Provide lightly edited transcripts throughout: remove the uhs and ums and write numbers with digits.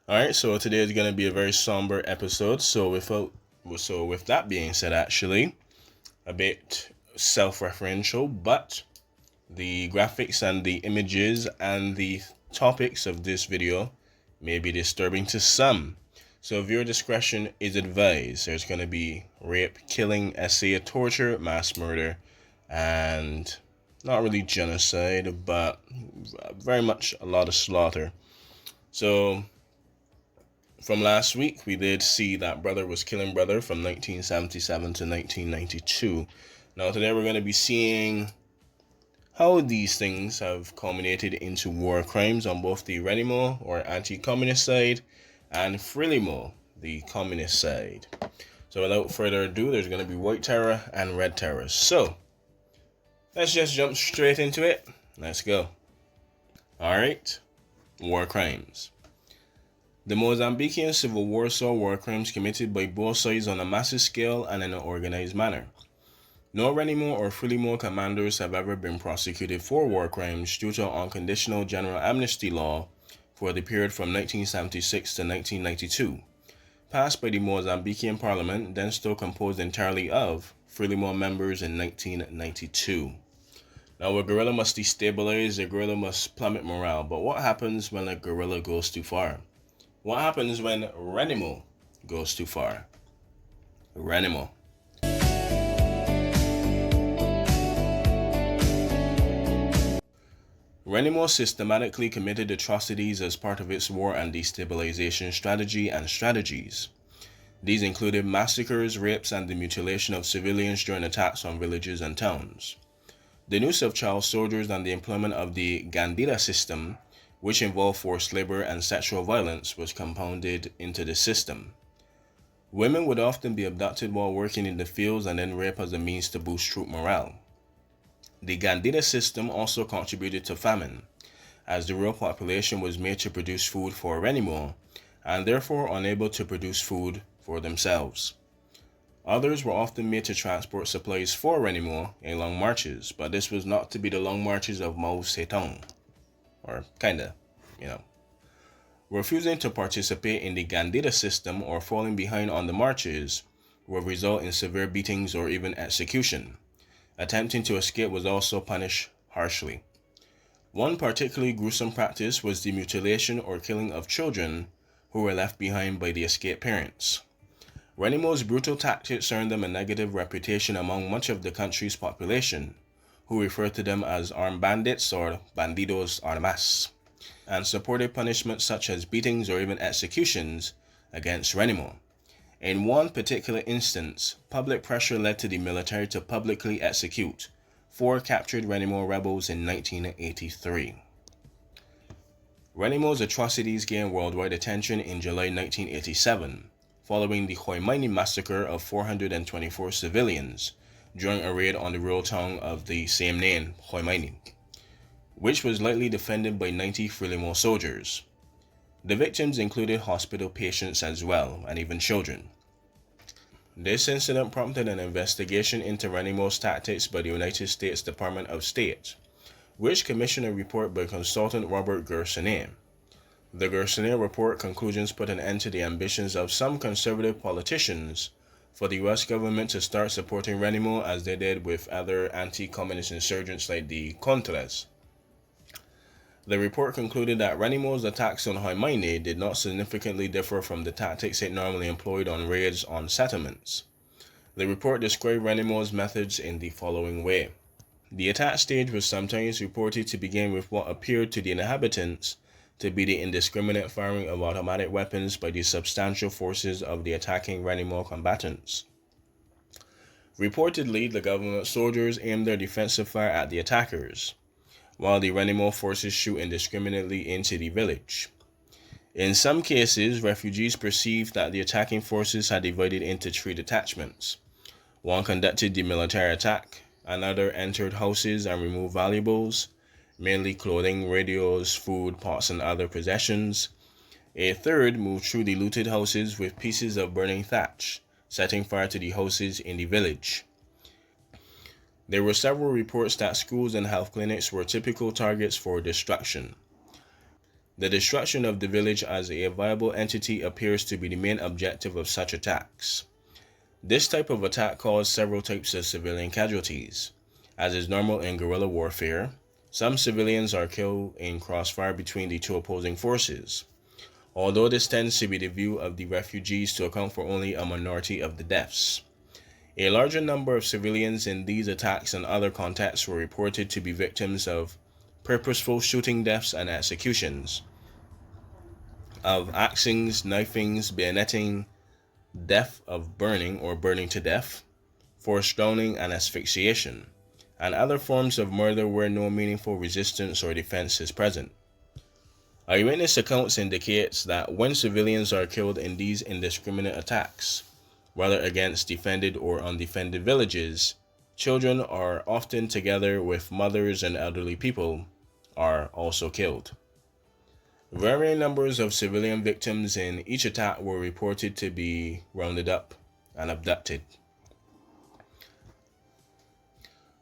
All right, so today is going to be a very somber episode. With that being said, actually a bit self-referential, but the graphics and the images and the topics of this video may be disturbing to some. So viewer discretion is advised. There's going to be rape, killing, essay, torture, mass murder, and not really genocide, but very much a lot of slaughter. So from last week, we did see that brother was killing brother from 1977 to 1992. Now, today we're going to be seeing how these things have culminated into war crimes on both the RENAMO or anti-communist side and FRELIMO, the communist side. So without further ado, there's going to be white terror and red terror. So let's just jump straight into it. Let's go. All right, war crimes. The Mozambican Civil War saw war crimes committed by both sides on a massive scale and in an organized manner. No RENAMO or FRELIMO commanders have ever been prosecuted for war crimes due to unconditional general amnesty law for the period from 1976 to 1992, passed by the Mozambican parliament, then still composed entirely of FRELIMO members in 1992. Now, a guerrilla must destabilize, a guerrilla must plummet morale, but what happens when a guerrilla goes too far? What happens when RENAMO goes too far? RENAMO. RENAMO systematically committed atrocities as part of its war and destabilization strategy and strategies. These included massacres, rapes, and the mutilation of civilians during attacks on villages and towns. The use of child soldiers and the employment of the Gandira system, which involved forced labor and sexual violence, was compounded into the system. Women would often be abducted while working in the fields and then raped as a means to boost troop morale. The Gandira system also contributed to famine, as the rural population was made to produce food for RENAMO and therefore unable to produce food for themselves. Others were often made to transport supplies for RENAMO in long marches, but this was not to be the long marches of Mao Zedong. Or kinda, you know. Refusing to participate in the Gandira system or falling behind on the marches would result in severe beatings or even execution. Attempting to escape was also punished harshly. One particularly gruesome practice was the mutilation or killing of children who were left behind by the escaped parents. RENAMO's brutal tactics earned them a negative reputation among much of the country's population, who referred to them as armed bandits or bandidos armas, and supported punishments such as beatings or even executions against RENAMO. In one particular instance, public pressure led to the military to publicly execute 4 captured RENAMO rebels in 1983. RENAMO's atrocities gained worldwide attention in July 1987, following the Khomeini massacre of 424 civilians during a raid on the rural town of the same name, Khomeini, which was lightly defended by 90 FRELIMO soldiers. The victims included hospital patients as well, and even children. This incident prompted an investigation into RENAMO's tactics by the United States Department of State, which commissioned a report by consultant Robert Gersonnet. The Gersonnet report conclusions put an end to the ambitions of some conservative politicians for the US government to start supporting RENAMO as they did with other anti-communist insurgents like the Contras. The report concluded that RENAMO's attacks on Khomeini did not significantly differ from the tactics it normally employed on raids on settlements. The report described RENAMO's methods in the following way. The attack stage was sometimes reported to begin with what appeared to the inhabitants to be the indiscriminate firing of automatic weapons by the substantial forces of the attacking RENAMO combatants. Reportedly, the government soldiers aimed their defensive fire at the attackers, while the RENAMO forces shoot indiscriminately into the village. In some cases, refugees perceived that the attacking forces had divided into 3 detachments. One conducted the military attack, another entered houses and removed valuables, mainly clothing, radios, food, pots, and other possessions. A third moved through the looted houses with pieces of burning thatch, setting fire to the houses in the village. There were several reports that schools and health clinics were typical targets for destruction. The destruction of the village as a viable entity appears to be the main objective of such attacks. This type of attack caused several types of civilian casualties. As is normal in guerrilla warfare, some civilians are killed in crossfire between the two opposing forces, although this tends to be the view of the refugees to account for only a minority of the deaths. A larger number of civilians in these attacks and other contexts were reported to be victims of purposeful shooting deaths and executions, of axings, knifings, bayoneting, death of burning or burning to death, forced drowning, and asphyxiation, and other forms of murder where no meaningful resistance or defense is present. Eyewitness accounts indicates that when civilians are killed in these indiscriminate attacks, whether against defended or undefended villages, children are often together with mothers and elderly people are also killed. Varying numbers of civilian victims in each attack were reported to be rounded up and abducted.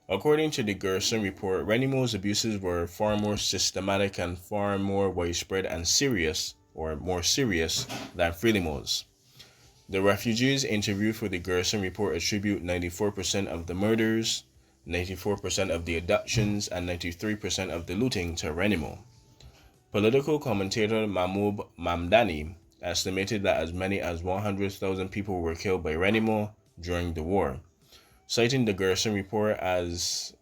According to the Gerson report, RENAMO's abuses were far more systematic and far more widespread and serious, or more serious, than FRELIMO's. The refugees interviewed for the Gerson report attribute 94% of the murders, 94% of the abductions, and 93% of the looting to RENAMO. Political commentator Mahmoud Mamdani estimated that as many as 100,000 people were killed by RENAMO during the war, citing the Gerson report as...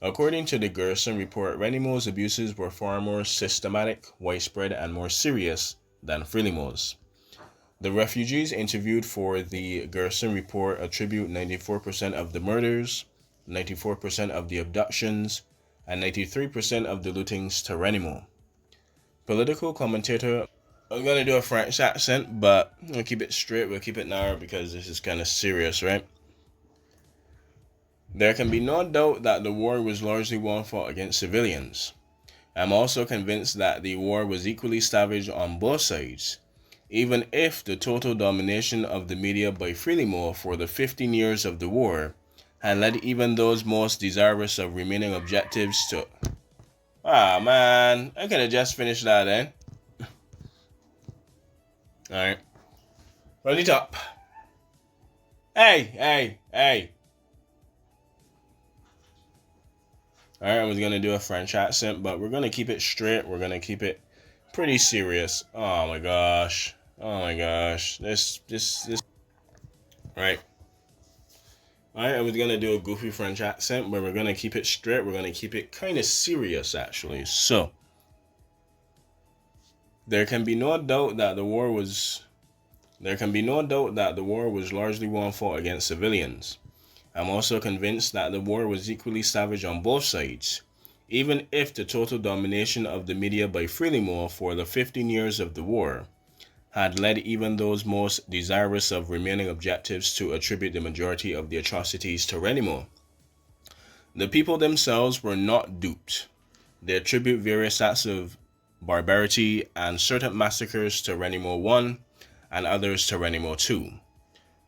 According to the Gerson report, RENAMO's abuses were far more systematic, widespread, and more serious than FRELIMO's. The refugees interviewed for the Gerson report attribute 94% of the murders, 94% of the abductions, and 93% of the lootings to RENAMO. Political commentator... I'm going to do a French accent, but we'll keep it straight, we'll keep it narrow because this is kind of serious, right? There can be no doubt that the war was largely one fought against civilians. I'm also convinced that the war was equally savage on both sides, even if the total domination of the media by FRELIMO for the 15 years of the war had led even those most desirous of remaining objectives to... Ah, man, I could have just finished that then. Alright. Run it up. Hey. Alright, I was going to do a French accent, but we're going to keep it straight. We're going to keep it pretty serious. Oh my gosh. This. Right. Alright, I was going to do a goofy French accent, but we're going to keep it straight. We're going to keep it kind of serious, actually. So, there can be no doubt that the war was largely one fought against civilians. I'm also convinced that the war was equally savage on both sides, even if the total domination of the media by FRELIMO for the 15 years of the war had led even those most desirous of remaining objectives to attribute the majority of the atrocities to RENAMO. The people themselves were not duped. They attribute various acts of barbarity and certain massacres to RENAMO 1 and others to RENAMO 2.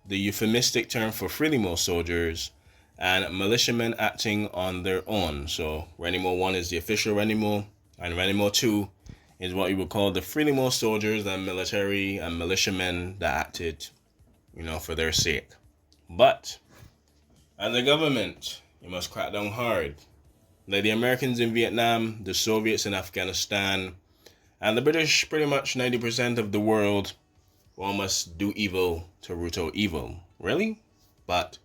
The euphemistic term for FRELIMO soldiers and militiamen acting on their own. So RENAMO 1 is the official RENAMO, and RENAMO 2 is what you would call the FRELIMO soldiers and military and militiamen that acted, for their sake. But as a government, you must crack down hard. Like the Americans in Vietnam, the Soviets in Afghanistan, and the British, pretty much 90% of the world, all must do evil to root out evil. Really? But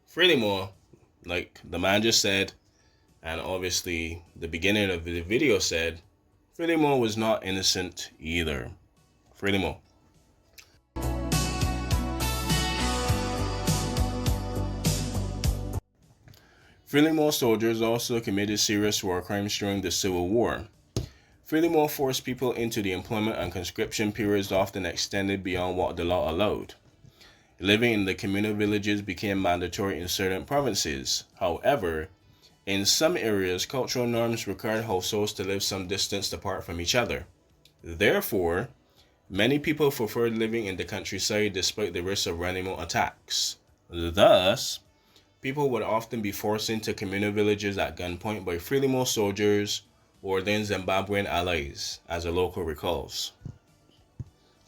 FRELIMO, like the man just said, and obviously the beginning of the video said, FRELIMO was not innocent either. FRELIMO. FRELIMO soldiers also committed serious war crimes during the Civil War. FRELIMO forced people into the employment and conscription periods often extended beyond what the law allowed. Living in the communal villages became mandatory in certain provinces. However, in some areas, cultural norms required households to live some distance apart from each other. Therefore, many people preferred living in the countryside despite the risk of RENAMO attacks. Thus, people would often be forced into communal villages at gunpoint by FRELIMO soldiers or then Zimbabwean allies, as the local recalls.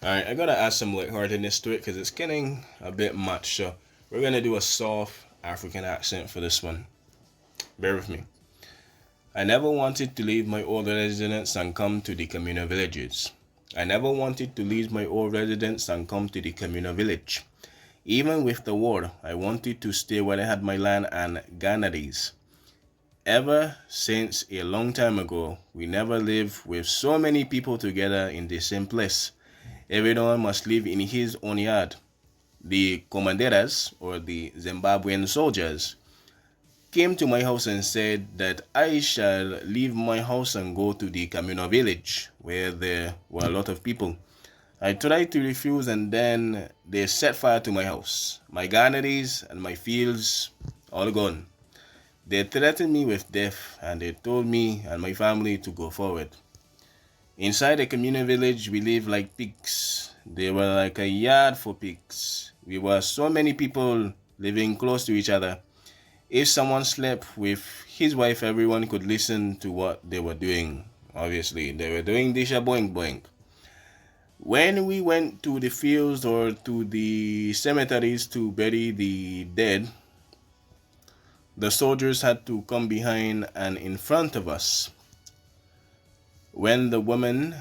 Alright, I gotta add some lightheartedness to it because it's getting a bit much, so we're gonna do a soft African accent for this one. Bear with me. I never wanted to leave my old residence and come to the communal villages. I never wanted to leave my old residence and come to the communal village. Even with the war, I wanted to stay where I had my land and granaries. Ever since a long time ago, we never lived with so many people together in the same place. Everyone must live in his own yard. The comanderas, or the Zimbabwean soldiers, came to my house and said that I shall leave my house and go to the communal village, where there were a lot of people. I tried to refuse, and then they set fire to my house, my granaries, and my fields, all gone. They threatened me with death, and they told me and my family to go forward. Inside the communal village, we lived like pigs. They were like a yard for pigs. We were so many people living close to each other. If someone slept with his wife, everyone could listen to what they were doing. Obviously, they were doing disha boing boing. When we went to the fields or to the cemeteries to bury the dead, the soldiers had to come behind and in front of us. When the women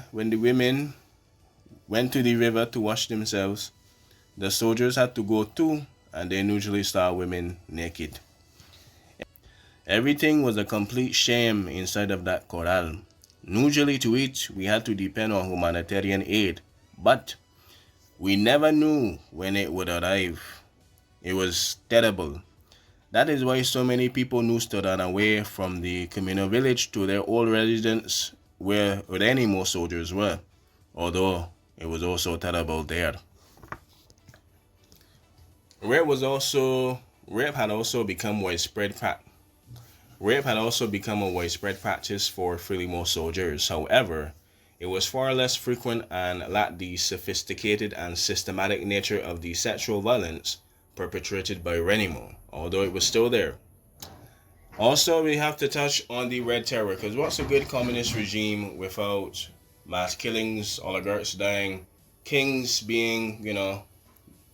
went to the river to wash themselves, the soldiers had to go too, and they usually saw women naked. Everything was a complete shame inside of that corral. Usually to eat, we had to depend on humanitarian aid, but we never knew when it would arrive. It was terrible. That is why so many people used to run away from the communal village to their old residence where RENAMO soldiers were, although it was also terrible there. Rape had also become a widespread practice for FRELIMO soldiers. However, it was far less frequent and lacked the sophisticated and systematic nature of the sexual violence perpetrated by RENAMO, although it was still there. Also, we have to touch on the Red Terror, because what's a good communist regime without mass killings, oligarchs dying, kings being, Nikolai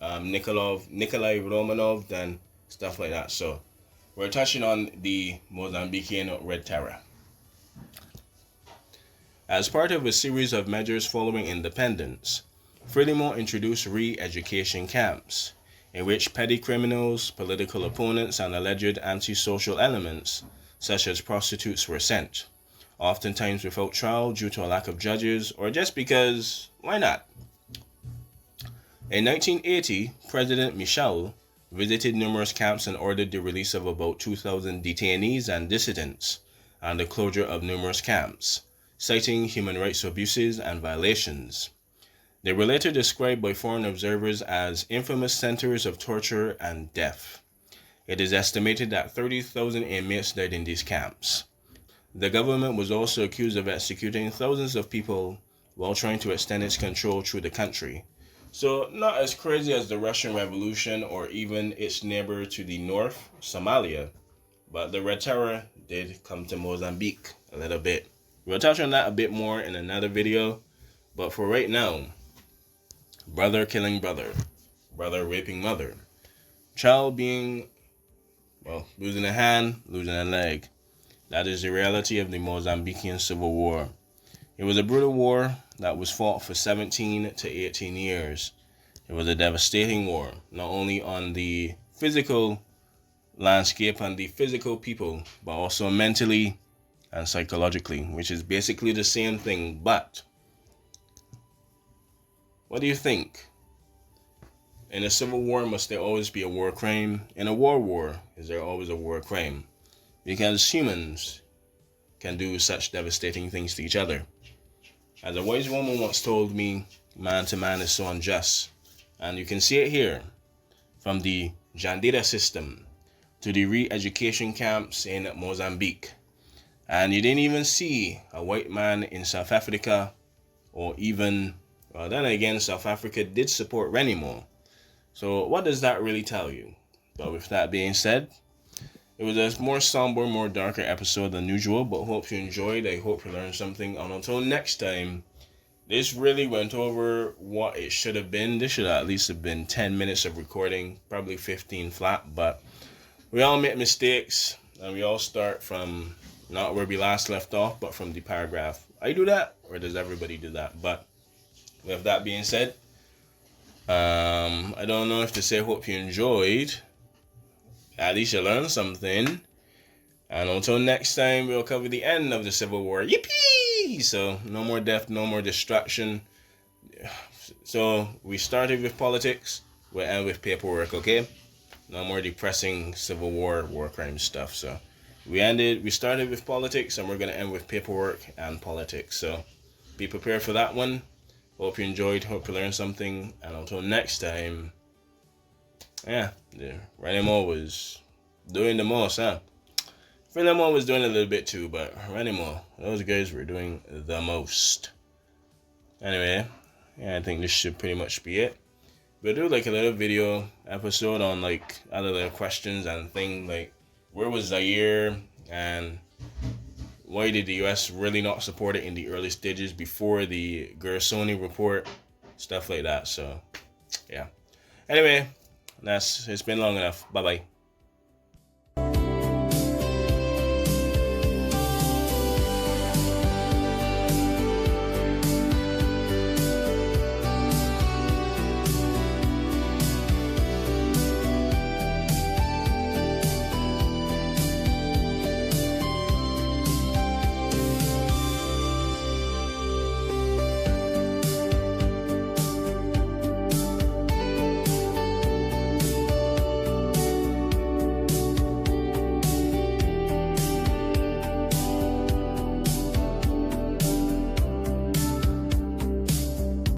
Romanov, and stuff like that. So, we're touching on the Mozambican Red Terror. As part of a series of measures following independence, FRELIMO introduced re-education camps, in which petty criminals, political opponents, and alleged antisocial elements, such as prostitutes, were sent, oftentimes without trial due to a lack of judges, or just because, why not? In 1980, President Michel visited numerous camps and ordered the release of about 2,000 detainees and dissidents, and the closure of numerous camps, citing human rights abuses and violations. They were later described by foreign observers as infamous centers of torture and death. It is estimated that 30,000 inmates died in these camps. The government was also accused of executing thousands of people while trying to extend its control through the country. So, not as crazy as the Russian Revolution or even its neighbor to the north, Somalia, but the Red Terror did come to Mozambique a little bit. We'll touch on that a bit more in another video, but for right now, brother killing brother, brother raping mother, child being, losing a hand, losing a leg. That is the reality of the Mozambican Civil War. It was a brutal war that was fought for 17 to 18 years. It was a devastating war, not only on the physical landscape and the physical people, but also mentally and psychologically, which is basically the same thing. But what do you think? In a civil war, must there always be a war crime? In a war, is there always a war crime? Because humans can do such devastating things to each other. As a wise woman once told me, man to man is so unjust. And you can see it here, from the Jandira system to the re-education camps in Mozambique. And you didn't even see a white man in South Africa, or even, well, then again, South Africa did support RENAMO. So what does that really tell you? But with that being said, It was a more somber, more darker episode than usual, but hope you enjoyed. I hope you learned something. And until next time, this really went over what it should have been. This should at least have been 10 minutes of recording, probably 15 flat, but we all make mistakes, and we all start from not where we last left off, but from the paragraph. I do that, or does everybody do that? But with that being said, I don't know if to say hope you enjoyed. At least you learned something. And until next time, we'll cover the end of the Civil War. Yippee! So, no more death, no more destruction. So, we started with politics, we'll end with paperwork, okay? No more depressing Civil War, war crime stuff. So, we started with politics, and we're going to end with paperwork and politics. So, be prepared for that one. Hope you enjoyed, hope you learned something. And until next time, yeah, RENAMO was doing the most, huh? FRELIMO was doing a little bit too, but RENAMO, those guys were doing the most. Anyway, yeah, I think this should pretty much be it. We'll do like a little video episode on like other little questions and things like where was Zaire and why did the US really not support it in the early stages before the Gersony report, stuff like that. So, yeah. Anyway, it's been long enough. Bye-bye.